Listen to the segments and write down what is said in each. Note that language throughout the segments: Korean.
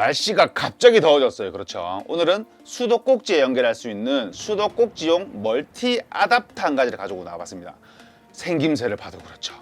날씨가 갑자기 더워졌어요. 그렇죠. 오늘은 수도꼭지에 연결할 수 있는 수도꼭지용 멀티 아답터 한 가지를 가지고 나와봤습니다. 생김새를 봐도 그렇죠.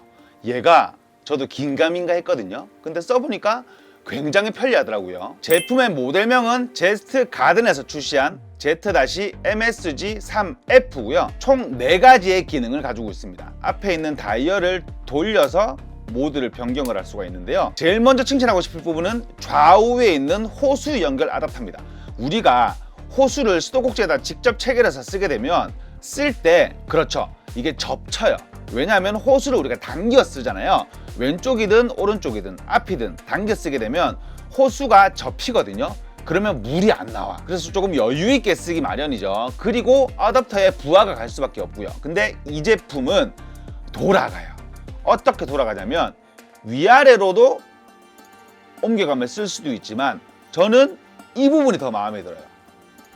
얘가 저도 긴가민가 했거든요. 근데 써보니까 굉장히 편리하더라고요. 제품의 모델명은 제스트 가든에서 출시한 Z-MSG3F고요. 총 4가지의 기능을 가지고 있습니다. 앞에 있는 다이얼을 돌려서 모드를 변경을 할 수가 있는데요. 제일 먼저 칭찬하고 싶을 부분은 좌우에 있는 호수 연결 아답터입니다. 우리가 호수를 수도꼭지에다 직접 체결해서 쓰게 되면 쓸 때 그렇죠. 이게 접쳐요. 왜냐하면 호수를 우리가 당겨 쓰잖아요. 왼쪽이든 오른쪽이든 앞이든 당겨 쓰게 되면 호수가 접히거든요. 그러면 물이 안 나와. 그래서 조금 여유 있게 쓰기 마련이죠. 그리고 어댑터에 부하가 갈 수밖에 없고요. 근데 이 제품은 돌아가요. 어떻게 돌아가냐면 위아래로도 옮겨가며 쓸 수도 있지만 저는 이 부분이 더 마음에 들어요.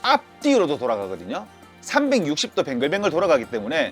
앞뒤로도 돌아가거든요. 360도 뱅글뱅글 돌아가기 때문에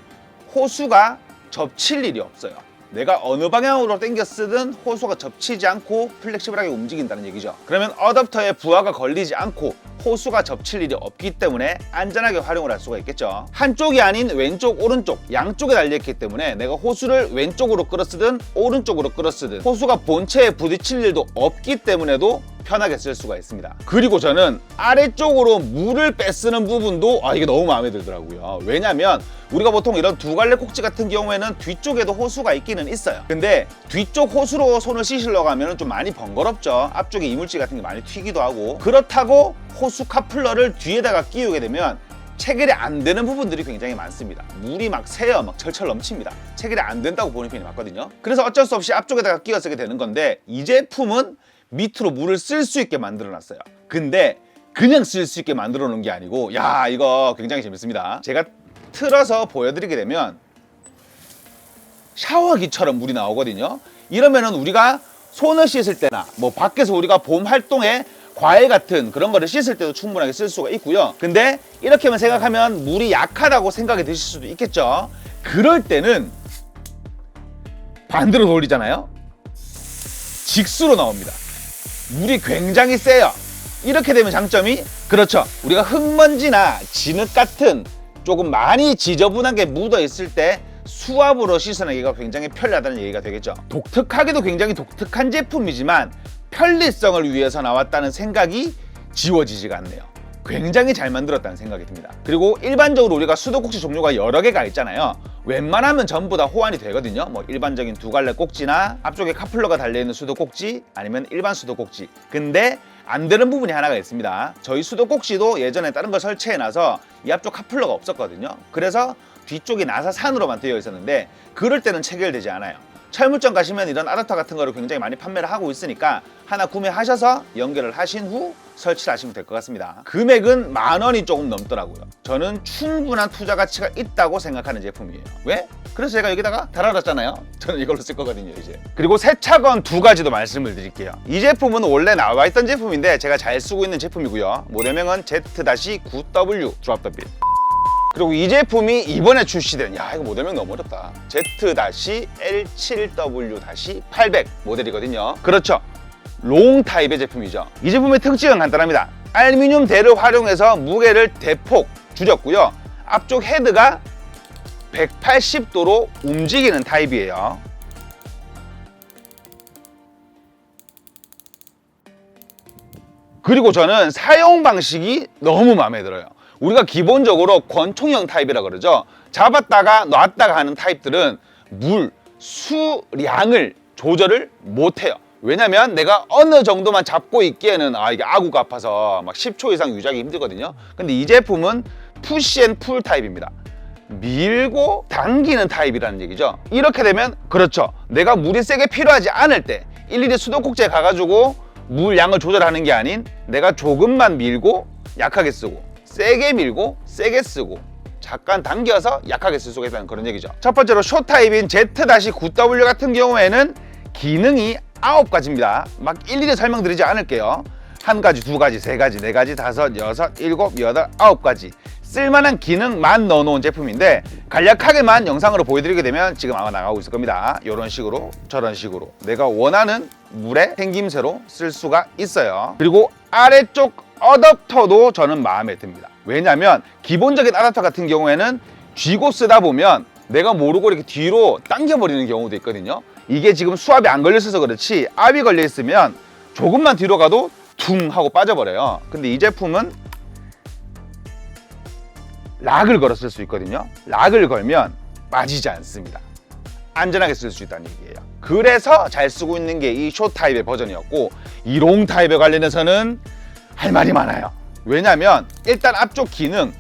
호수가 접칠 일이 없어요. 내가 어느 방향으로 당겨 쓰든 호수가 접치지 않고 플렉시블하게 움직인다는 얘기죠. 그러면 어댑터에 부하가 걸리지 않고 호수가 접칠 일이 없기 때문에 안전하게 활용을 할 수가 있겠죠. 한쪽이 아닌 왼쪽, 오른쪽 양쪽에 달려있기 때문에 내가 호수를 왼쪽으로 끌어쓰든 오른쪽으로 끌어쓰든 호수가 본체에 부딪힐 일도 없기 때문에도 편하게 쓸 수가 있습니다. 그리고 저는 아래쪽으로 물을 빼쓰는 부분도 이게 너무 마음에 들더라고요. 왜냐면 우리가 보통 이런 두 갈래 꼭지 같은 경우에는 뒤쪽에도 호수가 있기는 있어요. 근데 뒤쪽 호수로 손을 씻으려고 하면 좀 많이 번거롭죠. 앞쪽에 이물질 같은 게 많이 튀기도 하고. 그렇다고 호수 카플러를 뒤에다가 끼우게 되면 체결이 안 되는 부분들이 굉장히 많습니다. 물이 막 새요, 막 철철 넘칩니다. 체결이 안 된다고 보는 편이 맞거든요. 그래서 어쩔 수 없이 앞쪽에다가 끼워 쓰게 되는 건데 이 제품은 밑으로 물을 쓸 수 있게 만들어 놨어요. 근데 그냥 쓸 수 있게 만들어 놓은 게 아니고 이거 굉장히 재밌습니다. 제가 틀어서 보여드리게 되면 샤워기처럼 물이 나오거든요. 이러면은 우리가 손을 씻을 때나 뭐 밖에서 우리가 봄 활동에 과일 같은 그런 거를 씻을 때도 충분하게 쓸 수가 있고요. 근데 이렇게만 생각하면 물이 약하다고 생각이 드실 수도 있겠죠. 그럴 때는 반대로 돌리잖아요. 직수로 나옵니다. 물이 굉장히 세요. 이렇게 되면 장점이 그렇죠. 우리가 흙먼지나 진흙 같은 조금 많이 지저분한 게 묻어 있을 때 수압으로 씻어내기가 굉장히 편리하다는 얘기가 되겠죠. 독특하게도 굉장히 독특한 제품이지만 편리성을 위해서 나왔다는 생각이 지워지지가 않네요. 굉장히 잘 만들었다는 생각이 듭니다. 그리고 일반적으로 우리가 수도꼭지 종류가 여러 개가 있잖아요. 웬만하면 전부 다 호환이 되거든요. 뭐 일반적인 두 갈래 꼭지나 앞쪽에 카플러가 달려있는 수도꼭지 아니면 일반 수도꼭지. 근데 안 되는 부분이 하나가 있습니다. 저희 수도꼭지도 예전에 다른 걸 설치해놔서 이 앞쪽 카플러가 없었거든요. 그래서 뒤쪽이 나사산으로만 되어 있었는데 그럴 때는 체결되지 않아요. 철물점 가시면 이런 아답터 같은 거를 굉장히 많이 판매를 하고 있으니까 하나 구매하셔서 연결을 하신 후 설치를 하시면 될 것 같습니다. 금액은 10,000원이 조금 넘더라고요. 저는 충분한 투자 가치가 있다고 생각하는 제품이에요. 왜? 그래서 제가 여기다가 달아놨잖아요. 저는 이걸로 쓸 거거든요, 이제. 그리고 세차건 2가지도 말씀을 드릴게요. 이 제품은 원래 나와 있던 제품인데 제가 잘 쓰고 있는 제품이고요. 모델명은 Z-9W 드롭 더 빌. 그리고 이 제품이 이번에 출시된 이거 모델명 너무 어렵다. Z-L7W-800 모델이거든요. 그렇죠. 롱 타입의 제품이죠. 이 제품의 특징은 간단합니다. 알루미늄 대를 활용해서 무게를 대폭 줄였고요. 앞쪽 헤드가 180도로 움직이는 타입이에요. 그리고 저는 사용 방식이 너무 마음에 들어요. 우리가 기본적으로 권총형 타입이라 그러죠. 잡았다가 놨다가 하는 타입들은 물, 수량을 조절을 못해요. 왜냐면 내가 어느 정도만 잡고 있기에는 이게 아구가 아파서 막 10초 이상 유지하기 힘들거든요. 근데 이 제품은 푸시앤풀 타입입니다. 밀고 당기는 타입이라는 얘기죠. 이렇게 되면 그렇죠. 내가 물이 세게 필요하지 않을 때 일일이 수도꼭지에 가가지고 물 양을 조절하는 게 아닌 내가 조금만 밀고 약하게 쓰고 세게 밀고 세게 쓰고 잠깐 당겨서 약하게 쓸 수가 있다는 그런 얘기죠. 첫 번째로 쇼 타입인 Z-9W 같은 경우에는 기능이 9가지입니다. 막 일일이 설명드리지 않을게요. 1가지, 2가지, 3가지, 4가지, 5, 6, 7, 8, 9가지 쓸만한 기능만 넣어놓은 제품인데 간략하게만 영상으로 보여드리게 되면 지금 아마 나가고 있을 겁니다. 이런 식으로 저런 식으로 내가 원하는 물의 생김새로 쓸 수가 있어요. 그리고 아래쪽 어댑터도 저는 마음에 듭니다. 왜냐하면 기본적인 어댑터 같은 경우에는 쥐고 쓰다 보면 내가 모르고 이렇게 뒤로 당겨버리는 경우도 있거든요. 이게 지금 수압이 안 걸려 있어서 그렇지 압이 걸려 있으면 조금만 뒤로 가도 퉁 하고 빠져버려요. 근데 이 제품은 락을 걸어 쓸 수 있거든요. 락을 걸면 빠지지 않습니다. 안전하게 쓸 수 있다는 얘기예요. 그래서 잘 쓰고 있는 게 이 숏 타입의 버전이었고, 이 롱 타입에 관련해서는 할 말이 많아요. 왜냐면 일단 앞쪽 기능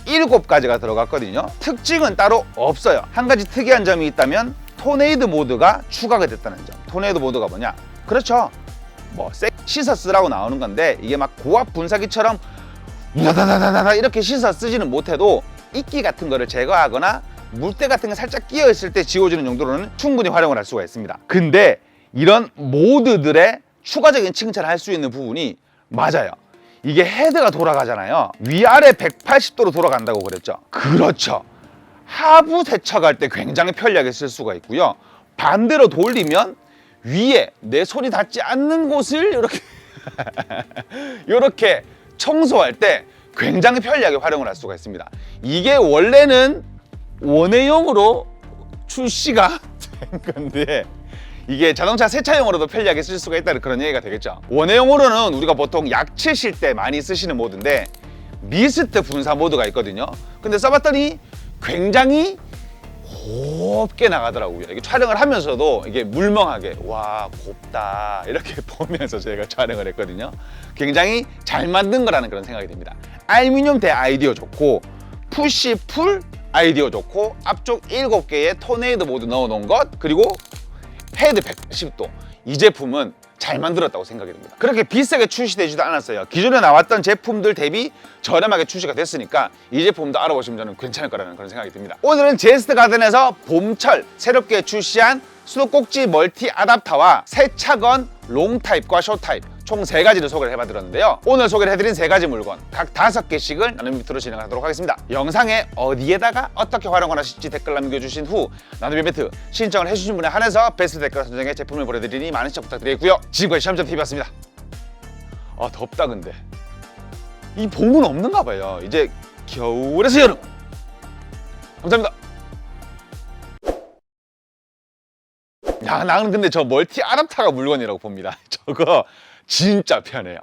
7가지가 들어갔거든요. 특징은 따로 없어요. 한 가지 특이한 점이 있다면 토네이도 모드가 추가가 됐다는 점. 토네이도 모드가 뭐냐? 그렇죠. 뭐 씻어 쓰라고 나오는 건데 이게 막 고압 분사기처럼 우다다다다다 이렇게 씻어 쓰지는 못해도 이끼 같은 거를 제거하거나 물때 같은 게 살짝 끼어 있을 때 지워지는 정도로는 충분히 활용을 할 수가 있습니다. 근데 이런 모드들의 추가적인 칭찬을 할 수 있는 부분이 맞아요. 이게 헤드가 돌아가잖아요. 위아래 180도로 돌아간다고 그랬죠. 그렇죠. 하부 세척할 때 굉장히 편리하게 쓸 수가 있고요. 반대로 돌리면 위에 내 손이 닿지 않는 곳을 이렇게 이렇게 청소할 때 굉장히 편리하게 활용을 할 수가 있습니다. 이게 원래는 원회용으로 출시가 된 건데 이게 자동차 세차용으로도 편리하게 쓸 수가 있다는 그런 얘기가 되겠죠. 원회용으로는 우리가 보통 약 치실 때 많이 쓰시는 모드인데 미스트 분사 모드가 있거든요. 근데 써봤더니 굉장히 곱게 나가더라고요. 이게 촬영을 하면서도 이게 물멍하게 와 곱다 이렇게 보면서 저희가 촬영을 했거든요. 굉장히 잘 만든 거라는 그런 생각이 듭니다. 알루미늄 대 아이디어 좋고 푸시 풀 아이디어 좋고 앞쪽 7개의 토네이도 모드 넣어놓은 것 그리고 헤드 180도 이 제품은 잘 만들었다고 생각이 듭니다. 그렇게 비싸게 출시되지도 않았어요. 기존에 나왔던 제품들 대비 저렴하게 출시가 됐으니까 이 제품도 알아보시면 저는 괜찮을 거라는 그런 생각이 듭니다. 오늘은 제스트 가든에서 봄철 새롭게 출시한 수도꼭지 멀티 아답터와 세차건 롱 타입과 숏 타입 총 3가지를 소개를 해봐드렸는데요. 오늘 소개를 해드린 3가지 물건 각 5개씩을 나눔 밑으로 진행하도록 하겠습니다. 영상에 어디에다가 어떻게 활용을 하실지 댓글 남겨주신 후 나눔 이벤트 신청을 해주신 분에 한해서 베스트 댓글 선정에 제품을 보내드리니 많은 시청 부탁드리겠고요. 지금까지 시험점TV였습니다. 아 덥다 근데 이 봄은 없는가 봐요. 이제 겨울에서 여름. 감사합니다. 야 나는 근데 저 멀티 아답터가 물건이라고 봅니다. 저거 진짜 편해요.